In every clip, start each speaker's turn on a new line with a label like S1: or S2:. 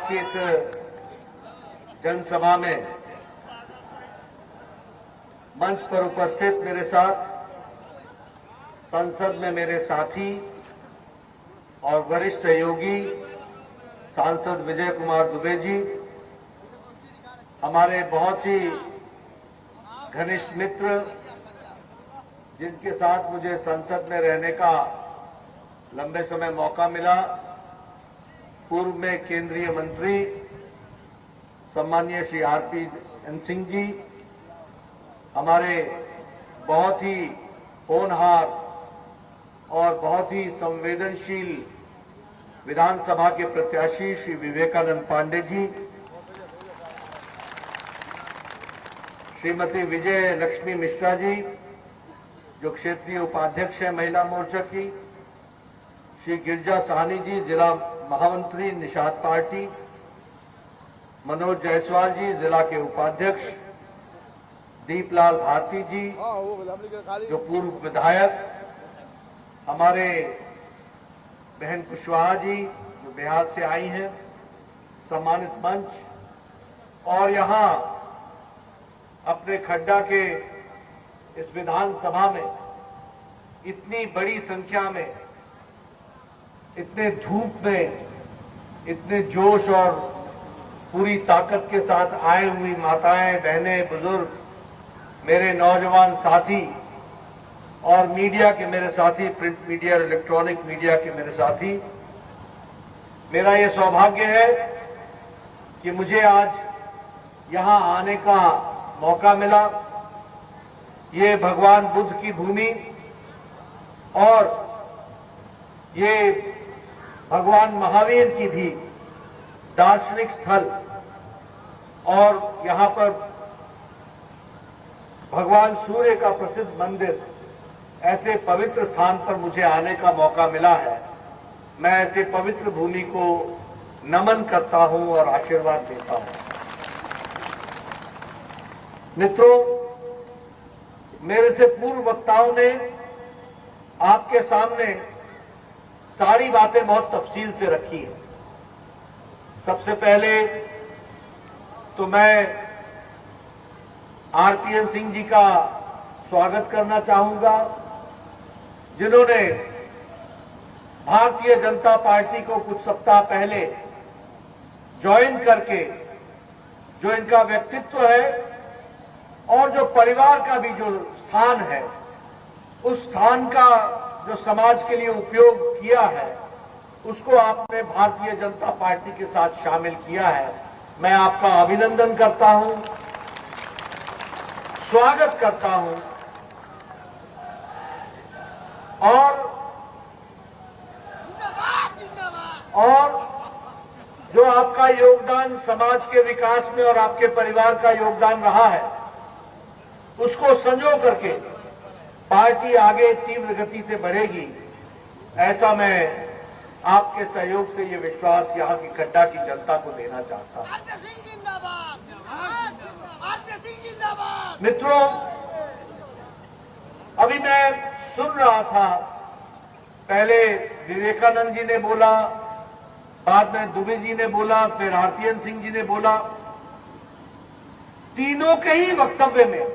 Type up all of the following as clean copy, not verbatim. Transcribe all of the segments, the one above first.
S1: की इस जनसभा में मंच पर उपस्थित मेरे साथ संसद में मेरे साथी और वरिष्ठ सहयोगी सांसद विजय कुमार दुबे जी, हमारे बहुत ही घनिष्ठ मित्र जिनके साथ मुझे संसद में रहने का लंबे समय मौका मिला, पूर्व में केंद्रीय मंत्री सम्माननीय श्री आरपी सिंह जी, हमारे बहुत ही होनहार और बहुत ही संवेदनशील विधानसभा के प्रत्याशी श्री विवेकानंद पांडे जी, श्रीमती विजय लक्ष्मी मिश्रा जी जो क्षेत्रीय उपाध्यक्ष है महिला मोर्चा की, श्री गिरिजा साहनी जी जिला महामंत्री निषाद पार्टी, मनोज जायसवाल जी जिला के उपाध्यक्ष, दीपलाल भारती जी जो पूर्व विधायक, हमारे बहन कुशवाहा जी जो बिहार से आई हैं, सम्मानित मंच, और यहाँ अपने खड्डा के इस विधानसभा में इतनी बड़ी संख्या में, इतने धूप में, इतने जोश और पूरी ताकत के साथ आए हुई माताएं, बहनें, बुजुर्ग, मेरे नौजवान साथी और मीडिया के मेरे साथी, प्रिंट मीडिया और इलेक्ट्रॉनिक मीडिया के मेरे साथी, मेरा ये सौभाग्य है कि मुझे आज यहाँ आने का मौका मिला। ये भगवान बुद्ध की भूमि और ये भगवान महावीर की भी दार्शनिक स्थल और यहाँ पर भगवान सूर्य का प्रसिद्ध मंदिर, ऐसे पवित्र स्थान पर मुझे आने का मौका मिला है। मैं ऐसे पवित्र भूमि को नमन करता हूं और आशीर्वाद देता हूं। मित्रों, मेरे से पूर्व वक्ताओं ने आपके सामने सारी बातें बहुत तफसील से रखी हैं। सबसे पहले तो मैं आरपीएन सिंह जी का स्वागत करना चाहूंगा, जिन्होंने भारतीय जनता पार्टी को कुछ सप्ताह पहले ज्वाइन करके जो इनका व्यक्तित्व है और जो परिवार का भी जो स्थान है, उस स्थान का जो समाज के लिए उपयोग किया है, उसको आपने भारतीय जनता पार्टी के साथ शामिल किया है। मैं आपका अभिनंदन करता हूं, स्वागत करता हूं और जो आपका योगदान समाज के विकास में और आपके परिवार का योगदान रहा है, उसको संजो करके पार्टी आगे तीव्र गति से बढ़ेगी, ऐसा मैं आपके सहयोग से ये विश्वास यहाँ की खड्डा की जनता को देना चाहता हूँ। मित्रों, अभी मैं सुन रहा था, पहले विवेकानंद जी ने बोला, बाद में दुबे जी ने बोला, फिर आरपीएन सिंह जी ने बोला। तीनों के ही वक्तव्य में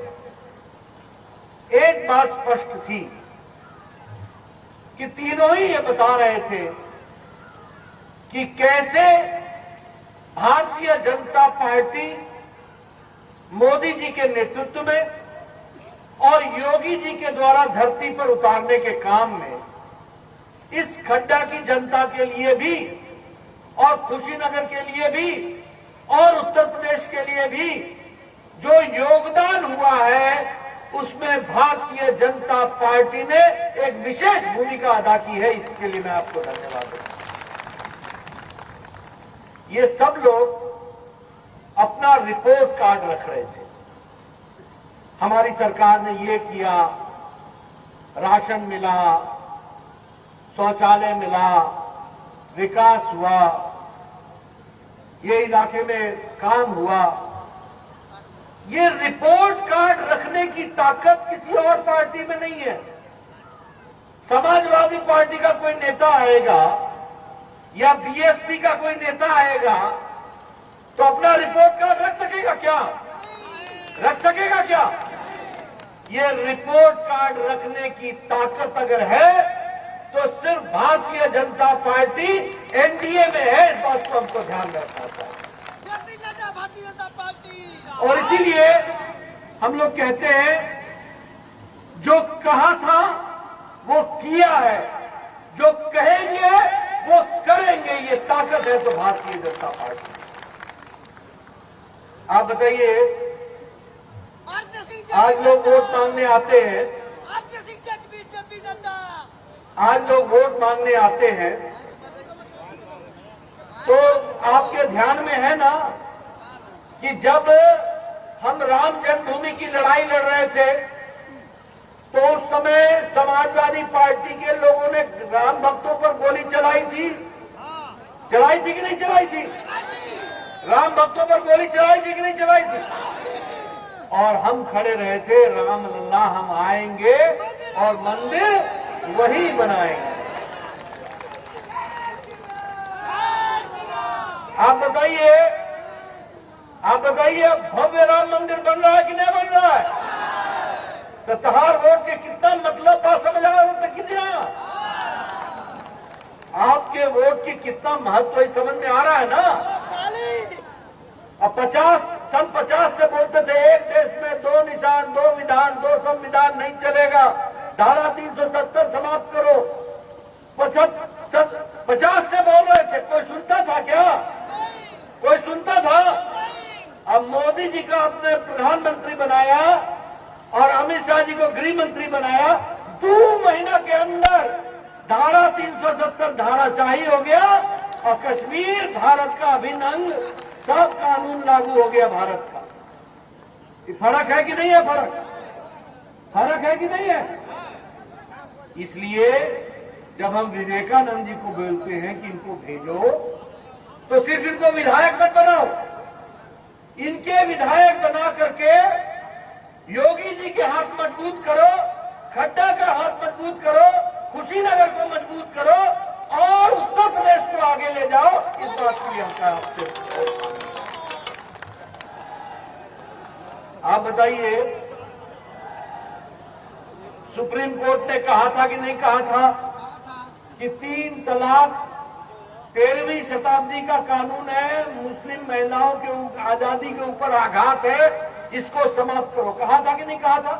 S1: एक बात स्पष्ट थी कि तीनों ही ये बता रहे थे कि कैसे भारतीय जनता पार्टी मोदी जी के नेतृत्व में और योगी जी के द्वारा धरती पर उतारने के काम में इस खड्डा की जनता के लिए भी और खुशीनगर के लिए भी और उत्तर प्रदेश के लिए भी जो योगदान हुआ है, उसमें भारतीय जनता पार्टी ने एक विशेष भूमिका अदा की है। इसके लिए मैं आपको धन्यवाद देता हूं। ये सब लोग अपना रिपोर्ट कार्ड रख रहे थे, हमारी सरकार ने ये किया, राशन मिला, शौचालय मिला, विकास हुआ, ये इलाके में काम हुआ। ये रिपोर्ट कार्ड रखने की ताकत किसी और पार्टी में नहीं है। समाजवादी पार्टी का कोई नेता आएगा या बीएसपी का कोई नेता आएगा तो अपना रिपोर्ट कार्ड रख सकेगा क्या? रख सकेगा क्या? ये रिपोर्ट कार्ड रखने की ताकत अगर है तो सिर्फ भारतीय जनता पार्टी एनडीए में है। इस बात को हमको ध्यान रखना चाहिए।
S2: भारतीय जनता पार्टी।
S1: और इसीलिए हम लोग कहते हैं जो कहा था वो किया है, जो कहेंगे वो करेंगे। ये ताकत है तो भारतीय जनता पार्टी। आप बताइए, आज लोग वोट मांगने आते हैं, आज लोग वोट मांगने आते हैं, तो आपके ध्यान में है ना कि जब हम राम जन्मभूमि की लड़ाई लड़ रहे थे तो उस समय समाजवादी पार्टी के लोगों ने राम भक्तों पर गोली चलाई थी। चलाई थी कि नहीं चलाई थी? राम भक्तों पर गोली चलाई थी कि नहीं चलाई थी? और हम खड़े रहे थे, राम लल्ला हम आएंगे और मंदिर वही बनाएंगे। आप बताइए भव्य राम मंदिर बन रहा है कि नहीं बन रहा है? तो तहार वोट के कितना मतलब था, समझ आ रहा है कितना? आपके वोट की कितना महत्व है समझ में आ रहा है ना? अब सन 50 से बोलते थे एक देश में दो निशान, दो विधान, दो संविधान नहीं चलेगा, धारा 370 समाप्त करो। 50 से बोल रहे थे, कोई सुनता था क्या? कोई सुनता था? अब मोदी जी का अपने प्रधानमंत्री बनाया और अमित शाह जी को गृह मंत्री बनाया। 2 महीना के अंदर धारा 370 धाराशाही हो गया और कश्मीर भारत का अभिन्न अंग, सब कानून लागू हो गया भारत का। ये फर्क है कि नहीं है? फर्क है कि नहीं है? इसलिए जब हम विवेकानंद जी को बोलते हैं कि इनको भेजो, तो सिर्फ इनको विधायक मत बनाओ, इनके विधायक बना करके योगी जी के हाथ मजबूत करो, खड्डा का हाथ मजबूत करो, कुशीनगर को मजबूत करो और उत्तर प्रदेश को आगे ले जाओ। इस बात के लिए हमका आपसे आप बताइए, सुप्रीम कोर्ट ने कहा था कि नहीं कहा था कि 3 तलाक 13वीं शताब्दी का कानून है, मुस्लिम महिलाओं के आजादी के ऊपर आघात है, इसको समाप्त करो। कहा था कि नहीं कहा था?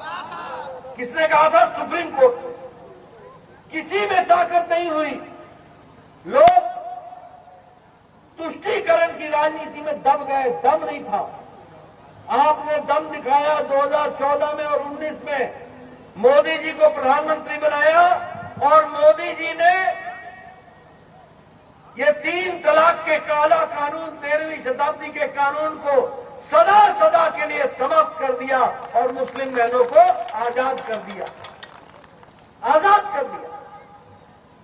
S1: किसने कहा था? Supreme court. किसी में ताकत नहीं हुई। लोग तुष्टीकरण की राजनीति में दब गए, दम नहीं था। आपने दम दिखाया 2014 में और 19 में, मोदी जी को प्रधानमंत्री बनाया और मोदी जी ने ये 3 तलाक के काला कानून, 13वीं शताब्दी के कानून को सदा सदा के लिए समाप्त कर दिया और मुस्लिम बहनों को आजाद कर दिया, आजाद कर दिया।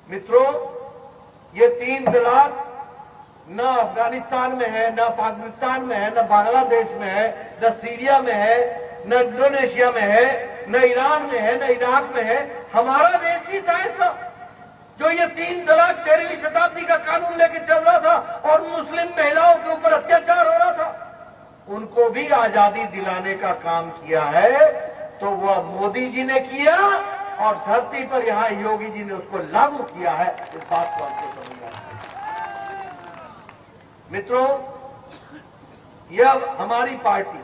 S1: मित्रों, ये 3 तलाक न अफगानिस्तान में है, न पाकिस्तान में है, न बांग्लादेश में है, न सीरिया में है, न इंडोनेशिया में है, न ईरान में है, न इराक में है। हमारा देश ही था ऐसा जो ये 3 तलाक 13वीं शताब्दी का कानून लेके चल रहा था और मुस्लिम महिलाओं के ऊपर अत्याचार हो रहा था। उनको भी आजादी दिलाने का काम किया है, तो वह मोदी जी ने किया और धरती पर यहां योगी जी ने उसको लागू किया है। इस बात को आपको समझना चाहिए। मित्रों, यह हमारी party,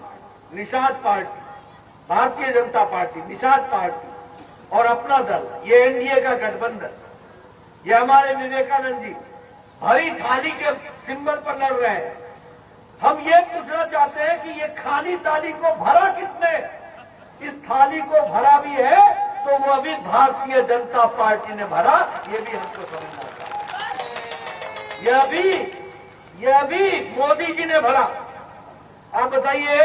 S1: Nishad party, Bharatiya Janata party, Nishad party और अपना दल, ये एनडीए का गठबंधन, ये हमारे विवेकानंद जी हरी थाली के सिंबल पर लड़ रहे हैं। हम ये पूछना चाहते हैं कि ये खाली थाली को भरा किसने? इस थाली को भरा भी है तो वो भी भारतीय जनता पार्टी ने भरा, ये भी हमको समझना चाहिए। यह भी मोदी जी ने भरा। आप बताइए,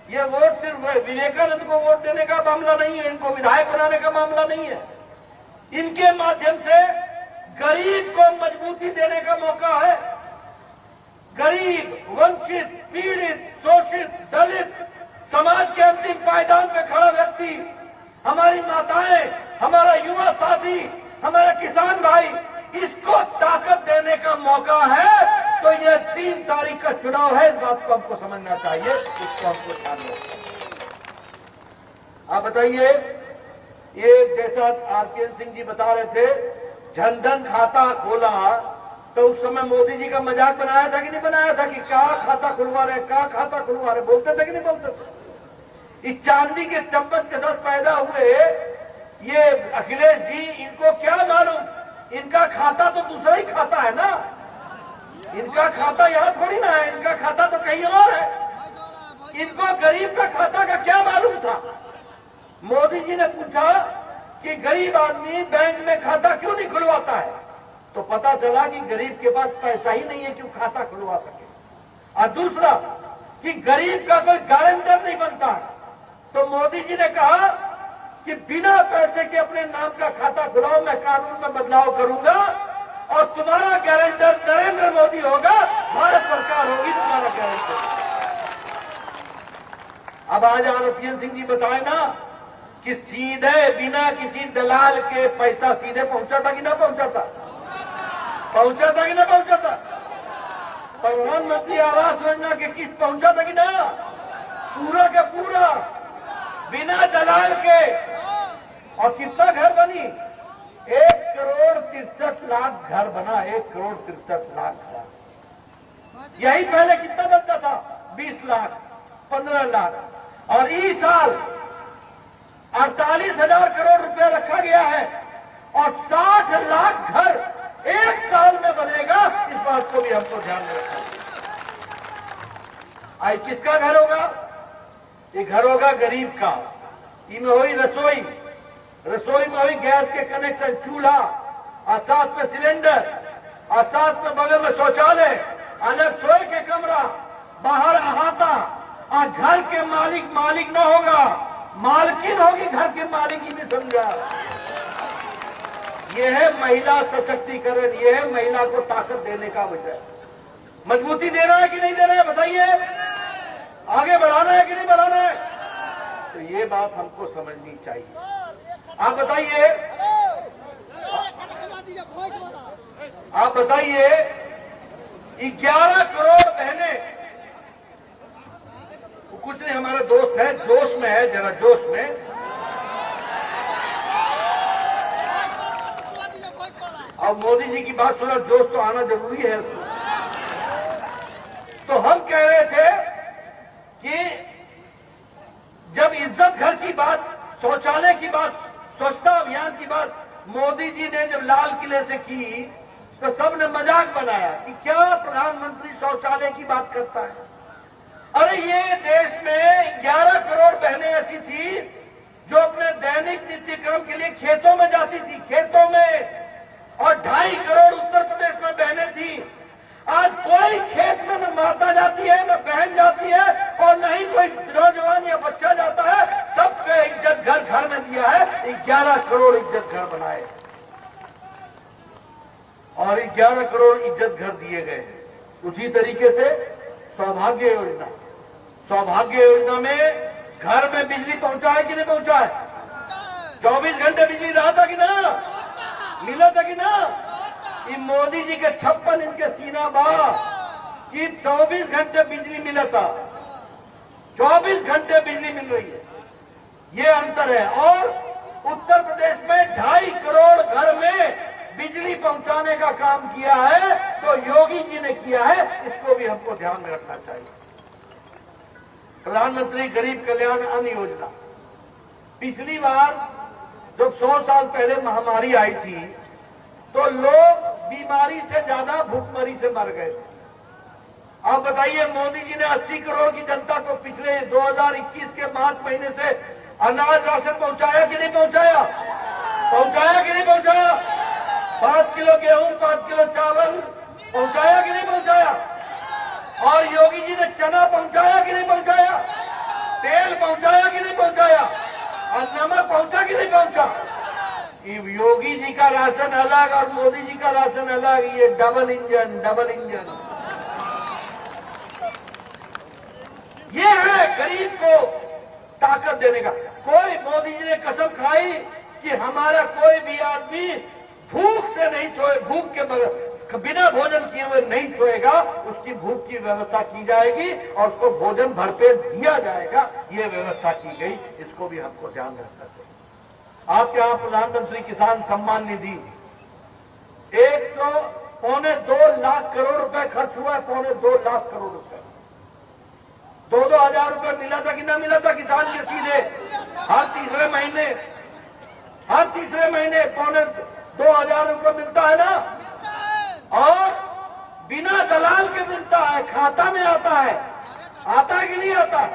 S1: ये वोट सिर्फ विवेकानंद को वोट देने का मामला नहीं है, इनको विधायक बनाने का मामला नहीं है। इनके माध्यम से गरीब को मजबूती देने का मौका है। गरीब, वंचित, पीड़ित, शोषित, दलित, समाज के अंतिम पायदान पे खड़ा व्यक्ति, हमारी माताएं, हमारा युवा साथी, हमारा किसान भाई, इसको ताकत देने का मौका है। तो तो ये 3 तारीख का चुनाव है, इस बात को हमको समझना चाहिए, इसको हमको ध्यान रखना। आप बताइए, ये जैसा आरकेएन सिंह जी बता रहे थे, जनधन खाता खोला तो उस समय मोदी जी का मजाक बनाया था कि नहीं बनाया था कि क्या खाता खुलवा रहे, क्या खाता खुलवा रहे, बोलते थे कि नहीं बोलते थे? इस चांदी के चम्मच के साथ पैदा हुए ये अखिलेश जी, इनको क्या मालूम, इनका खाता तो दूसरा ही खाता है ना, इनका खाता यहाँ थोड़ी ना है, इनका खाता तो कहीं और है। इनको गरीब का खाता का क्या मालूम था? मोदी जी ने पूछा कि गरीब आदमी बैंक में खाता क्यों नहीं खुलवाता है, तो पता चला कि गरीब के पास पैसा ही नहीं है कि खाता खुलवा सके। और दूसरा कि गरीब का कोई गारंटर नहीं बनता है, तो मोदी जी ने कहा कि बिना पैसे के अपने नाम का खाता खुलाओ, मैं कानून में बदलाव करूंगा और तुम्हारा गारंटर नरेंद्र मोदी होगा, भारत सरकार होगी तुम्हारा गारंटर। अब आज आरकेएन सिंह जी बताए ना कि सीधे बिना किसी दलाल के पैसा सीधे पहुंचा था कि ना पहुंचा था? पहुंचा था कि ना पहुंचा था? प्रधानमंत्री आवास योजना के किस्त पहुंचा था कि ना? पूरा का पूरा बिना दलाल के। और कितना घर बनी? 1,63,00,000 घर बना, 1,63,00,000 घर। यही पहले कितना बनता था? 20 लाख, 15 लाख। और इस साल 48,000 करोड़ रुपया रखा गया है और 60 लाख घर एक साल में बनेगा, इस बात को भी हमको ध्यान में रखना है। आज किसका घर होगा? ये घर होगा गरीब का। इनमें हुई रसोई, रसोई में हुई गैस के कनेक्शन, चूल्हा, और साथ में सिलेंडर, और साथ में बगल में शौचालय, अलग सोए के कमरा, बाहर अहाता। और घर के मालिक ना होगा, मालकिन होगी घर के मालिक ही भी समझा। यह है महिला सशक्तिकरण, यह है महिला को ताकत देने का वजह। मजबूती देना है कि नहीं देना है बताइए? आगे बढ़ाना है कि नहीं बढ़ाना है? तो ये बात हमको समझनी चाहिए। आप बताइए, आप बताइए 11 करोड़ बहनें, कुछ नहीं, हमारा दोस्त है, जोश में है, जरा जोश में। अब मोदी जी की बात सुना, जोश तो आना जरूरी है। तो हम कह रहे थे कि जब इज्जत घर की बात, शौचालय की बात, स्वच्छता अभियान की बात मोदी जी ने जब लाल किले से की, तो सबने मजाक बनाया कि क्या प्रधानमंत्री शौचालय की बात करता है। अरे ये देश में 11 करोड़ बहनें ऐसी थी जो अपने दैनिक नित्यक्रम के लिए खेतों में जाती थी, खेतों में, और 2.5 करोड़ उत्तर प्रदेश में बहनें थी। आज कोई खेत में न माता जाती है, न बहन जाती है, और न ही कोई नौजवान या बच्चा जाता है। सबके इज्जत घर घर में दिया है, 11 करोड़ इज्जत घर बनाए और 11 करोड़ इज्जत घर दिए गए। उसी तरीके से सौभाग्य योजना, सौभाग्य योजना में घर में बिजली पहुंचा है कि नहीं पहुंचा है? 24 घंटे बिजली रहा था कि ना? मिला था कि ना? ये मोदी जी के 56 इंच के सीना बा कि 24 घंटे बिजली मिला था, 24 घंटे बिजली मिल रही है, ये अंतर है। और उत्तर प्रदेश में 2.5 करोड़ घर में बिजली पहुंचाने का काम किया है, तो योगी जी ने किया है, इसको भी हमको ध्यान में रखना चाहिए। प्रधानमंत्री गरीब कल्याण अन्न योजना, पिछली बार जब 100 साल पहले महामारी आई थी तो लोग बीमारी से ज्यादा भूखमरी से मर गए थे। आप बताइए, मोदी जी ने 80 करोड़ की जनता को पिछले 2021 के मार्च महीने से अनाज राशन पहुंचाया कि नहीं पहुंचाया? पहुंचाया कि नहीं पहुंचाया? 5 किलो गेहूं, 5 किलो चावल पहुंचाया कि नहीं पहुंचाया? और योगी जी ने चना पहुंचाया कि नहीं पहुंचाया? तेल पहुंचाया कि नहीं पहुंचाया? और नमक पहुंचा कि नहीं पहुंचा? योगी जी का राशन अलग और मोदी जी का राशन अलग, ये डबल इंजन, डबल इंजन। ये है गरीब को ताकत देने का। कोई, मोदी जी ने कसम खाई कि हमारा कोई भी आदमी भूख से नहीं सोए, भूख के बगैर बिना भोजन किए हुए नहीं सोएगा, उसकी भूख की व्यवस्था की जाएगी और उसको भोजन भरपेट दिया जाएगा, ये व्यवस्था की गई। इसको भी हमको ध्यान रखना चाहिए। आपके यहाँ प्रधानमंत्री किसान सम्मान निधि 1.25 लाख करोड़ रुपए खर्च हुआ है, 2.25 लाख करोड़ रुपए। 2-2 हजार रुपए मिला था कि ना मिला था किसान के सीधे हर तीसरे महीने 2.25 हजार रुपए मिलता है ना, और बिना दलाल के मिलता है, खाता में आता है कि नहीं आता?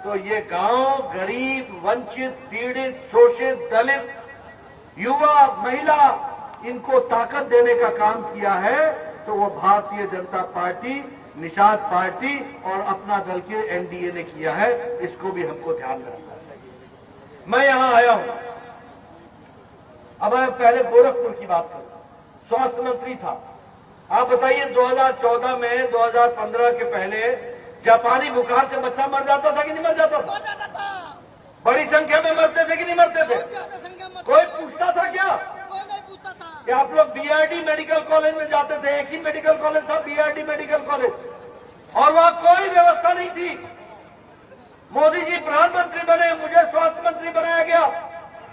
S1: तो ये गांव गरीब, वंचित, पीड़ित, शोषित, दलित, युवा, महिला, इनको ताकत देने का काम किया है। तो वो भारतीय जनता पार्टी, निषाद पार्टी और अपना दल के एनडीए ने किया है। इसको भी हमको ध्यान रखना चाहिए। मैं यहां आया हूं, अब मैं पहले गोरखपुर की बात करूं। स्वास्थ्य मंत्री था। आप बताइए 2014 में, 2015 के पहले जापानी बुखार से बच्चा मर जाता था कि नहीं मर जाता था? बड़ी संख्या में मरते थे कि नहीं मरते थे? कोई पूछता था क्या? कि आप लोग बीआरडी मेडिकल कॉलेज में जाते थे, एक ही मेडिकल कॉलेज था बीआरडी मेडिकल कॉलेज, और वहां कोई व्यवस्था नहीं थी। मोदी जी प्रधानमंत्री बने, मुझे स्वास्थ्य मंत्री बनाया गया।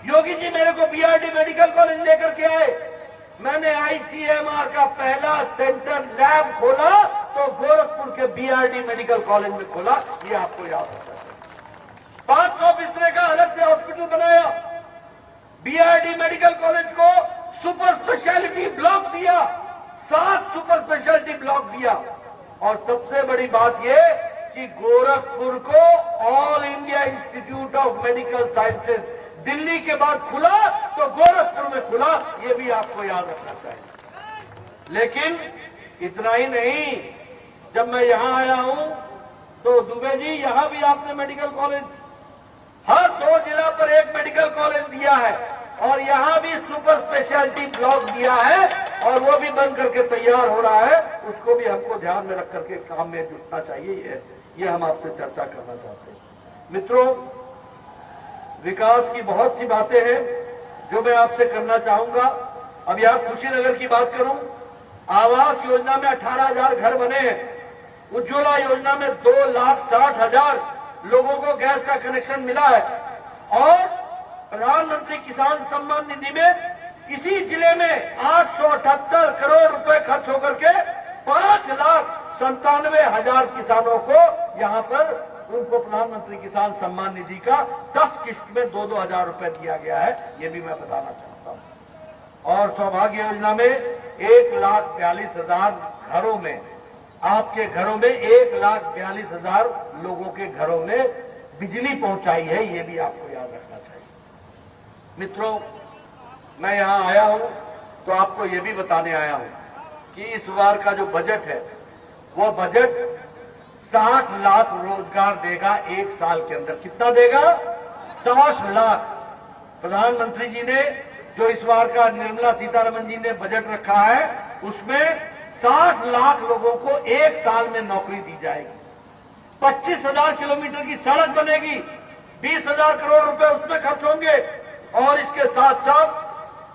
S1: योगी जी मेरे को बीआरडी मेडिकल कॉलेज लेकर के आए। मैंने आईसीएमआर का पहला सेंटर लैब खोला तो गोरखपुर के बीआरडी मेडिकल कॉलेज में खोला। ये आपको याद होता है। 500 बिस्तरे का अलग से हॉस्पिटल बनाया। बीआरडी मेडिकल कॉलेज को सुपर स्पेशलिटी ब्लॉक दिया, 7 सुपर स्पेशलिटी ब्लॉक दिया। और सबसे बड़ी बात यह कि गोरखपुर को all India institute of medical sciences Delhi के बाद खुला तो गोरखपुर में खुला। ये भी आपको याद रखना चाहिए। लेकिन इतना ही नहीं, जब मैं यहां आया हूं तो दुबे जी यहां भी आपने मेडिकल कॉलेज, हर 2 जिला पर एक मेडिकल कॉलेज दिया है, और यहां भी सुपर स्पेशलिटी ब्लॉक दिया है, और वो भी बन करके तैयार हो रहा है। उसको भी हमको ध्यान में रख करके काम में जुटना चाहिए। ये हम आपसे चर्चा करना चाहते हैं। मित्रों, विकास की बहुत सी बातें हैं जो मैं आपसे करना चाहूंगा। अब यहां कुशीनगर की बात करूं, आवास योजना में 18,000 घर बने हैं। उज्ज्वला योजना में 2,60,000 लोगों को गैस का कनेक्शन मिला है, और प्रधानमंत्री किसान सम्मान निधि में इसी जिले में 878 करोड़ रुपए खर्च होकर के 5,97,000 किसानों को यहां पर उनको प्रधानमंत्री किसान सम्मान निधि का 10 किस्त में 2-2 हजार रुपए दिया गया है। ये भी मैं बताना चाहता हूं। और सौभाग्य योजना में 1,42,000 घरों में, आपके घरों में 1,42,000 लोगों के घरों में बिजली पहुंचाई है। ये भी आपको याद रखना चाहिए। मित्रों, मैं यहां आया हूं तो आपको ये भी बताने आया हूं कि इस बार का जो बजट है, वो बजट 60 लाख रोजगार देगा एक साल के अंदर। कितना देगा? 60 लाख। प्रधानमंत्री जी ने जो इस बार का, निर्मला सीतारमण जी ने बजट रखा है, उसमें 60 लाख लोगों को एक साल में नौकरी दी जाएगी। 25,000 किलोमीटर की सड़क बनेगी, 20,000 करोड़ रुपए उसमें खर्च होंगे, और इसके साथ साथ,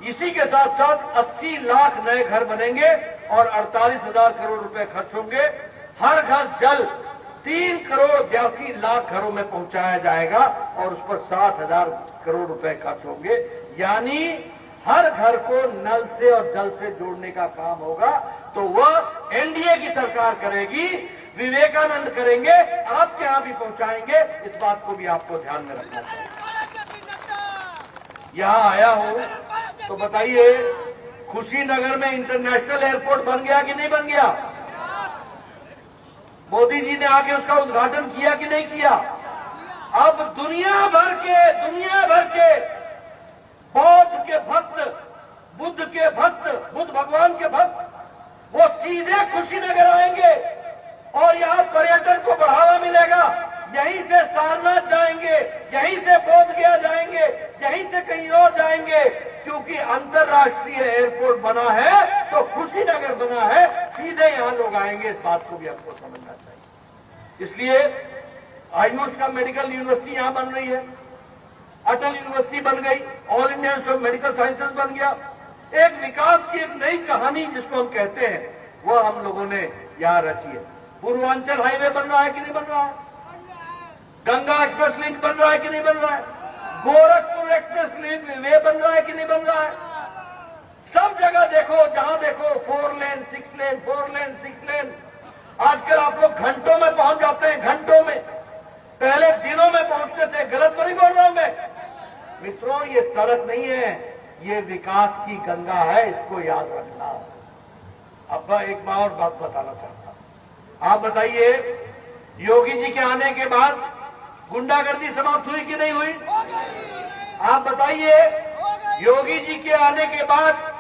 S1: इसी के साथ साथ 80 लाख नए घर बनेंगे और 48,000 करोड़ रुपए खर्च होंगे। हर घर जल 3 करोड़ 82 लाख घरों में पहुंचाया जाएगा, और उस पर 60,000 करोड़ रुपए खर्च होंगे। यानी हर घर को नल से और जल से जोड़ने का काम होगा। तो वह एनडीए की सरकार करेगी, विवेकानंद करेंगे, आपके यहां भी पहुंचाएंगे। इस बात को भी आपको ध्यान में रखना चाहिए। यहां आया हूं तो बताइए, कुशीनगर में इंटरनेशनल एयरपोर्ट बन गया कि नहीं बन गया? मोदी जी ने आके उसका उद्घाटन किया कि नहीं किया? अब दुनिया भर के बौद्ध के भक्त, बुद्ध के भक्त, बुद्ध भगवान के भक्त, वो सीधे कुशीनगर आएंगे और यहाँ पर्यटन को बढ़ावा मिलेगा। यहीं से सारनाथ जाएंगे, यहीं से बोध गया जाएंगे, यहीं से कहीं और जाएंगे, क्योंकि अंतर्राष्ट्रीय एयरपोर्ट बना है तो कुशीनगर बना है, सीधे यहाँ लोग आएंगे। इस बात को भी आपको समझना चाहिए। इसलिए आयुष का मेडिकल यूनिवर्सिटी यहाँ बन रही है, अटल यूनिवर्सिटी बन गई, all India institute of medical sciences बन गया, एक विकास की एक नई कहानी जिसको हम कहते हैं, वह हम लोगों ने यहाँ रची है। पूर्वांचल हाईवे बन रहा है कि नहीं बन रहा है? गंगा एक्सप्रेस लिंक बन रहा है कि नहीं बन रहा है? गोरखपुर एक्सप्रेस लिंक वे बन रहा है कि नहीं बन रहा है? सब जगह देखो, जहां देखो 4 लेन 6 लेन 4 लेन 6 लेन। आजकल आप लोग घंटों में पहुंच जाते हैं, घंटों में। पहले दिनों में पहुंचते थे। गलत तो नहीं बोल रहा हूं मैं मित्रों? ये सड़क नहीं है, ये विकास की गंगा है, इसको याद रखना। अब मैं एक और बात बताना चाहता हूं। आप बताइए, योगी जी के आने के बाद गुंडागर्दी समाप्त हुई कि नहीं हुई? आप बताइए, योगी जी के आने के बाद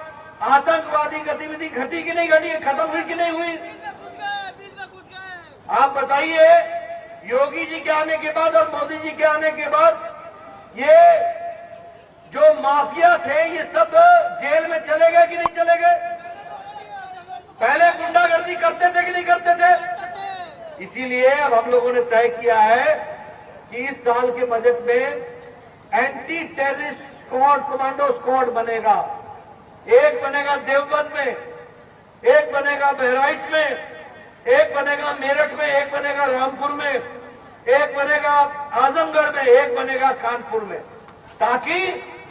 S1: आतंकवादी गतिविधि घटी कि नहीं घटी? खत्म हुई कि नहीं हुई? आप बताइए, योगी जी के आने के बाद और मोदी जी के आने के बाद ये जो माफिया थे, ये सब जेल में चले गए कि नहीं चले गए? पहले गुंडागर्दी करते थे कि नहीं करते थे? इसीलिए अब हम लोगों ने तय किया है कि इस साल के बजट में anti terrorist squad, commando squad बनेगा। एक बनेगा देवबंद में, एक बनेगा बहराइच में, एक बनेगा मेरठ में, एक बनेगा रामपुर में, एक बनेगा आजमगढ़ में, एक बनेगा कानपुर में, ताकि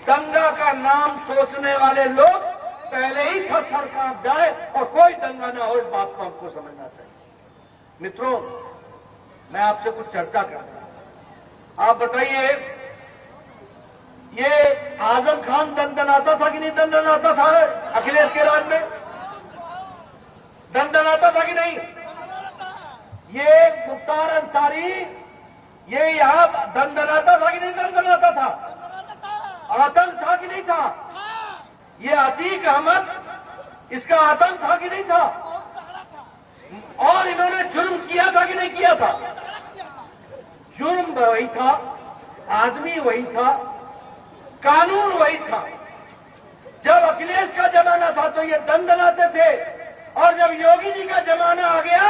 S1: दंगा का नाम सोचने वाले लोग पहले ही थर-थर कांप जाए और कोई दंगा ना हो। इस बात को हमको समझना चाहिए। मित्रों, मैं आपसे कुछ चर्चा कर रहा हूं। आप बताइए, ये आजम खान दंदनाता था कि नहीं दंदनाता था? अखिलेश के राज में दंदनाता था कि नहीं? ये मुख्तार अंसारी, ये यहां दंदनाता था कि नहीं दंदनाता था? आतंक था कि नहीं था? ये अतीक अहमद, इसका आतंक था कि नहीं था? और इन्होंने जुर्म किया था कि नहीं किया था? जुर्म वही था, आदमी वही था, कानून वही था। जब अखिलेश का जमाना था तो ये दंदनाते थे, और जब योगी जी का जमाना आ गया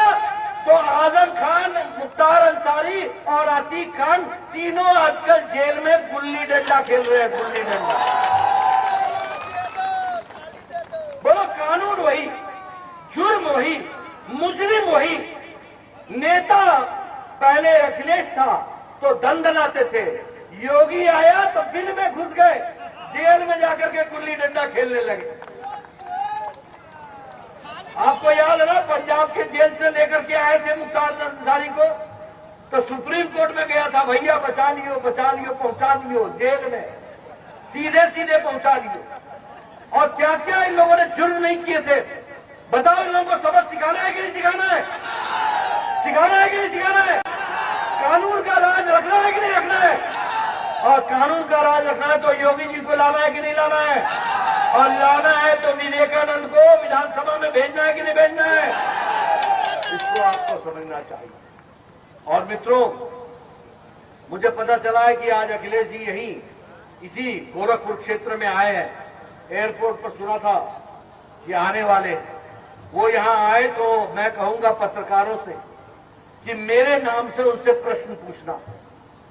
S1: तो आजम खान, मुख्तार अंसारी और अतीक खान तीनों आजकल जेल में गुल्ली डंडा खेल रहे हैं। गुल्ली डंडा। बोलो, कानून वही, जुर्म वही, मुजरिम वही। नेता पहले अखिलेश था तो दंदनाते थे, योगी आया तो बिल में घुस गए, जेल में जाकर के गुल्ली डंडा खेलने लगे। आपको याद है ना, पंजाब के जेल से लेकर के आए थे मुख्तार अंसारी को, तो सुप्रीम कोर्ट में गया था, भैया बचा लियो पहुंचा लियो जेल में, सीधे सीधे पहुंचा लियो। और क्या क्या इन लोगों ने जुर्म नहीं किए थे? बताओ, इन लोगों को सबक सिखाना है कि नहीं सिखाना है? सिखाना है कि नहीं सिखाना है? कानून का राज रखना है कि नहीं रखना है? और कानून का राज रखना है तो योगी जी को लाना है कि नहीं लाना है? और लाना है तो विवेकानंद को विधानसभा में भेजना है कि नहीं भेजना है? इसको आपको समझना चाहिए। और मित्रों, मुझे पता चला है कि आज अखिलेश जी यहीं इसी गोरखपुर क्षेत्र में आए हैं। एयरपोर्ट पर सुना था कि आने वाले हैं। वो यहां आए तो मैं कहूंगा पत्रकारों से कि मेरे नाम से उनसे प्रश्न पूछना।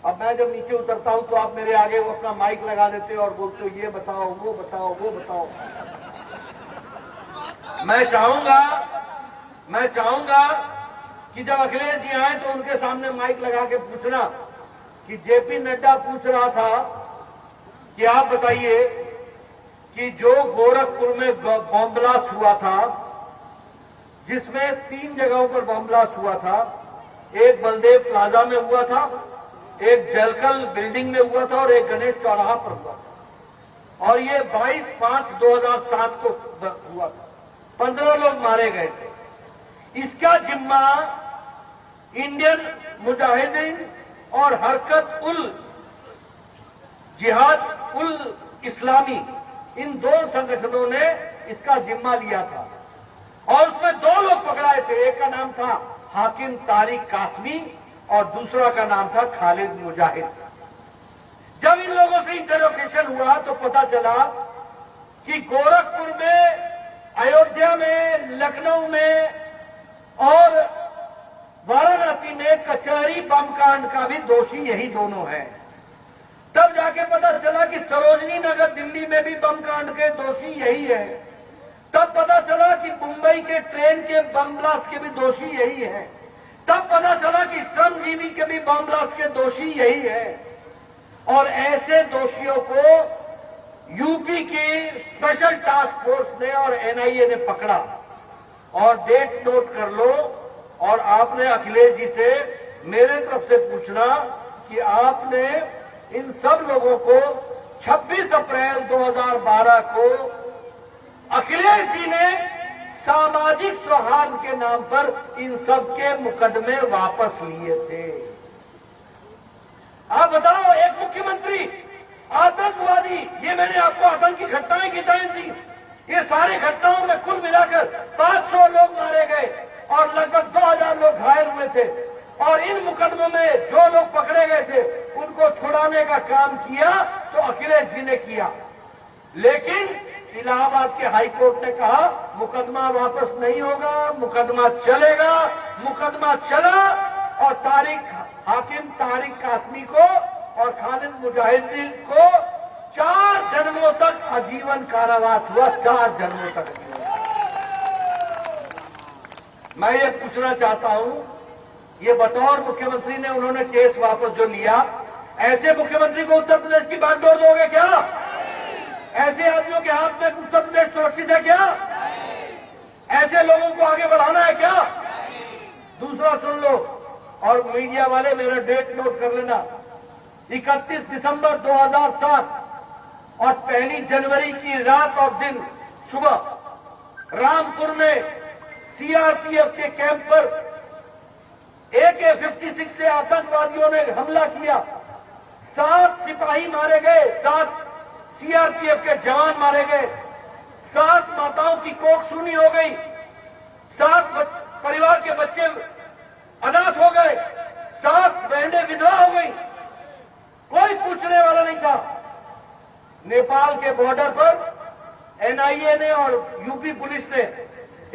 S1: अब मैं जब नीचे उतरता हूं तो आप मेरे आगे वो अपना माइक लगा देते और बोलते हो ये बताओ, वो बताओ, वो बताओ। मैं चाहूंगा कि जब अखिलेश जी आए तो उनके सामने माइक लगा के पूछना कि जेपी नड्डा पूछ रहा था कि आप बताइए कि जो गोरखपुर में बॉम्ब ब्लास्ट हुआ था, जिसमें 3 जगहों पर बॉम्ब ब्लास्ट हुआ था, एक बलदेव प्लाजा में हुआ था, एक जलकल बिल्डिंग में हुआ था और एक गणेश चौराहा पर हुआ था, और ये 22/5/2007 को हुआ था। 15 लोग मारे गए थे। इसका जिम्मा इंडियन मुजाहिदीन और हरकत उल जिहाद उल इस्लामी, इन 2 संगठनों ने इसका जिम्मा लिया था। और उसमें 2 लोग पकड़ाए थे, एक का नाम था हाकिम तारिक कासमी और दूसरा का नाम था खालिद मुजाहिद। जब इन लोगों से इंटरोगेशन हुआ तो पता चला कि गोरखपुर में, अयोध्या में, लखनऊ में और वाराणसी में कचहरी बम कांड का भी दोषी यही दोनों हैं। तब जाके पता चला कि सरोजनी नगर दिल्ली दिल्ली में भी बम कांड के दोषी यही है, तब पता चला कि मुंबई के ट्रेन के बम ब्लास्ट के भी दोषी यही है, तब पता चला कि श्रमजीवी के भी बम ब्लास्ट के दोषी यही है। और ऐसे दोषियों को यूपी की स्पेशल टास्क फोर्स ने और एनआईए ने पकड़ा। और डेट नोट कर लो, और आपने अखिलेश जी से मेरे तरफ से पूछना कि आपने इन सब लोगों को 26 अप्रैल 2012 को अखिलेश जी ने सामाजिक सौहार्द के नाम पर इन सब के मुकदमे वापस लिए थे। आप बताओ, एक मुख्यमंत्री आतंकवादी, ये मैंने आपको आतंकी घटनाएं गिनाई थी, ये सारी घटनाओं में कुल मिलाकर 500 लोग मारे गए और लगभग 2000 लोग घायल हुए थे। और इन मुकदमों में जो लोग पकड़े गए थे उनको छुड़ाने का काम किया तो अखिलेश जी ने किया। लेकिन इलाहाबाद के हाई कोर्ट ने कहा मुकदमा वापस नहीं होगा, मुकदमा चलेगा। मुकदमा चला और हाकिम तारिक कासमी को और खालिद मुजाहिदीन को 4 जन्मों तक आजीवन कारावास हुआ। 4 जन्मों तक। मैं ये पूछना चाहता हूं, ये बतौर मुख्यमंत्री ने उन्होंने केस वापस जो लिया, ऐसे मुख्यमंत्री को उत्तर प्रदेश की बागडोर दोगे क्या? ऐसे आदमियों के हाथ में उत्तर प्रदेश सुरक्षित है क्या? ऐसे लोगों को आगे बढ़ाना है क्या? दूसरा सुन लो, और मीडिया वाले मेरा डेट नोट कर लेना, 31 दिसंबर 2007 और 1 जनवरी की रात और दिन सुबह रामपुर में सीआरपीएफ के कैंप पर AK-56 से आतंकवादियों ने हमला किया। 7 सिपाही मारे गए, 7 सीआरपीएफ के जवान मारे गए, 7 माताओं की कोख सूनी हो गई, 7 परिवार के बच्चे अनाथ हो गए, 7 बहनें विधवा हो गई। कोई पूछने वाला नहीं था। नेपाल के बॉर्डर पर एनआईए ने और यूपी पुलिस ने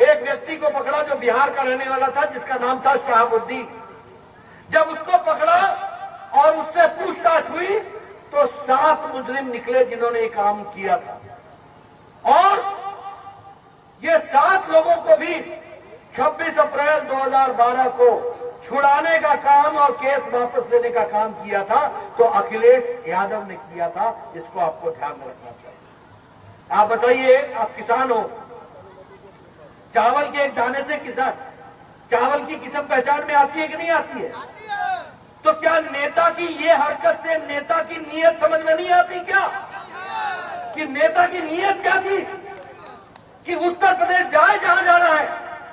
S1: एक व्यक्ति को पकड़ा जो बिहार का रहने वाला था, जिसका नाम था शहाबुद्दीन। जब उसको पकड़ा और उससे पूछताछ हुई तो 7 मुजरिम निकले जिन्होंने ये काम किया था। और ये 7 लोगों को भी 26 अप्रैल 2012 को छुड़ाने का काम और केस वापस लेने का काम किया था तो अखिलेश यादव ने किया था। इसको आपको ध्यान में रखना चाहिए। आप बताइए, आप किसान हो, चावल के एक दाने से किसान चावल की किस्म पहचान में आती है कि नहीं आती है? तो क्या नेता की ये हरकत से नेता की नीयत समझ में नहीं आती क्या? कि नेता की नीयत क्या थी कि उत्तर प्रदेश जाए जहां जाना है,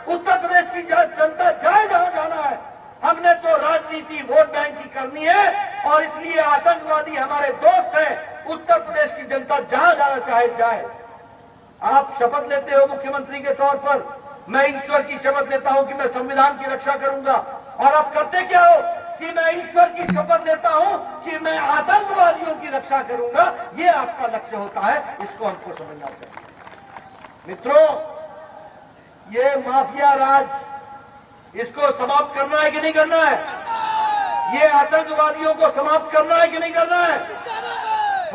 S1: उत्तर प्रदेश की जनता जाए जहां जाना है। हमने तो राजनीति वोट बैंक की करनी है और इसलिए आतंकवादी हमारे दोस्त हैं। उत्तर प्रदेश की जनता जहां जाना चाहे जाए। आप शपथ लेते हो मुख्यमंत्री के तौर पर, मैं ईश्वर की शपथ लेता हूं कि मैं संविधान की रक्षा करूंगा। और आप करते क्या हो कि मैं ईश्वर की शपथ लेता हूं कि मैं आतंकवादियों की रक्षा करूंगा। ये आपका लक्ष्य होता है, इसको हमको समझना चाहिए। मित्रों, ये माफिया राज, इसको समाप्त करना है कि नहीं करना है? ये आतंकवादियों को समाप्त करना है कि नहीं करना है?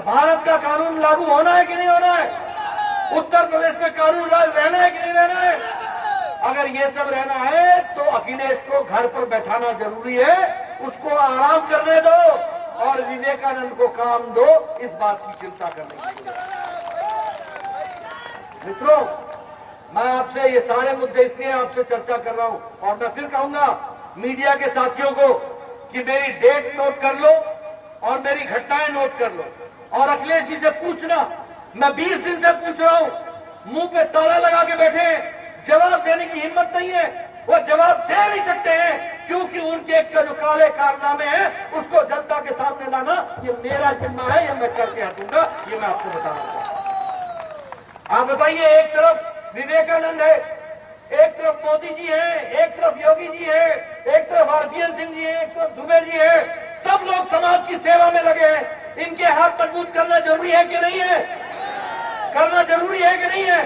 S1: भारत का कानून लागू होना है कि नहीं होना है? उत्तर प्रदेश में कानून राज रहना है कि नहीं रहना है? अगर ये सब रहना है तो अखिलेश को घर पर बैठाना जरूरी है, उसको आराम करने दो और विवेकानंद को काम दो। इस बात की चिंता करने की मित्रों, मैं आपसे ये सारे मुद्दे इसलिए आपसे चर्चा कर रहा हूं। और मैं फिर कहूंगा मीडिया के साथियों को कि मेरी डेट नोट कर लो और मेरी घटनाएं नोट कर लो और अखिलेश जी से पूछना। मैं 20 दिन से पूछ रहा हूं, मुंह पे ताला लगा के बैठे हैं, जवाब देने की हिम्मत नहीं है। वो जवाब दे नहीं सकते हैं क्योंकि उनके जो काले कारनामे हैं उसको जनता के सामने लाना ये मेरा जिम्मा है, ये मैं करके हटूंगा। ये मैं आपको बताना चाहता हूं। आप बताइए, एक तरफ विवेकानंद है, एक तरफ मोदी जी है, एक तरफ योगी जी है, एक तरफ RPN सिंह जी है, एक तरफ दुबे जी है। सब लोग समाज की सेवा में लगे हैं। इनके हाथ मजबूत करना जरूरी है कि नहीं है? करना जरूरी है कि नहीं है?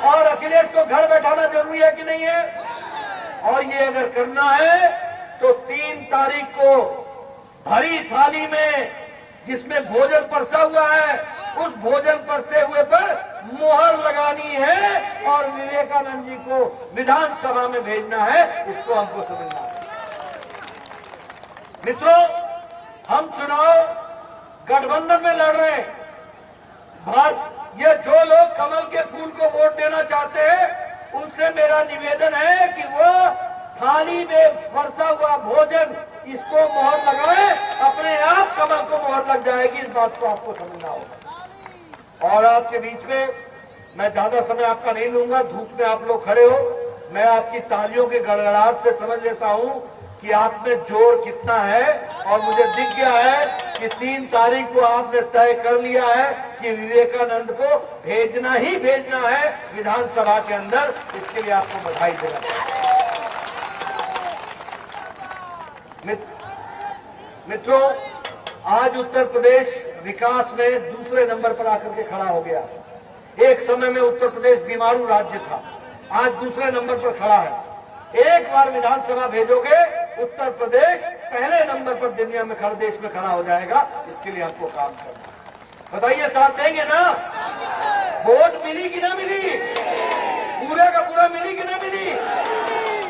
S1: और अखिलेश को घर बैठाना जरूरी है कि नहीं है? और ये अगर करना है तो 3 तारीख को भरी थाली में जिसमें भोजन परसा हुआ है, उस भोजन परसे हुए पर मोहर लगानी है और विवेकानंद जी को विधानसभा में भेजना है। इसको हमको समझना है। मित्रों, हम चुनाव गठबंधन में लड़ रहे हैं। ये जो लोग कमल के फूल को वोट देना चाहते हैं, उनसे मेरा निवेदन है कि वो थाली में परसा हुआ भोजन इसको मोहर लगाए, अपने आप कमल को मोहर लग जाएगी। इस बात को आपको समझना होगा। और आपके बीच में मैं ज्यादा समय आपका नहीं लूंगा, धूप में आप लोग खड़े हो, मैं आपकी तालियों के गड़गड़ाहट से समझ लेता हूं कि आप में जोर कितना है। और मुझे दिख गया है कि 3 तारीख को आपने तय कर लिया है कि विवेकानंद को भेजना ही भेजना है विधानसभा के अंदर। इसके लिए आपको बधाई देना चाहिए। मित्रों, आज उत्तर प्रदेश विकास में दूसरे नंबर पर आकर के खड़ा हो गया। एक समय में उत्तर प्रदेश बीमारू राज्य था, आज दूसरे नंबर पर खड़ा है। एक बार विधानसभा भेजोगे, उत्तर प्रदेश पहले नंबर पर दुनिया में देश में खड़ा हो जाएगा। इसके लिए हमको काम करना। बताइए, साथ देंगे ना? वोट मिली कि ना मिली? पूरे का पूरा मिली कि ना मिली?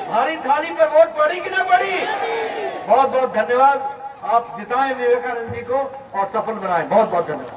S1: भारी थाली पर वोट पड़ी कि ना पड़ी? बहुत बहुत धन्यवाद। आप जिताएं विवेकानंद जी को और सफल बनाएं। बहुत बहुत धन्यवाद।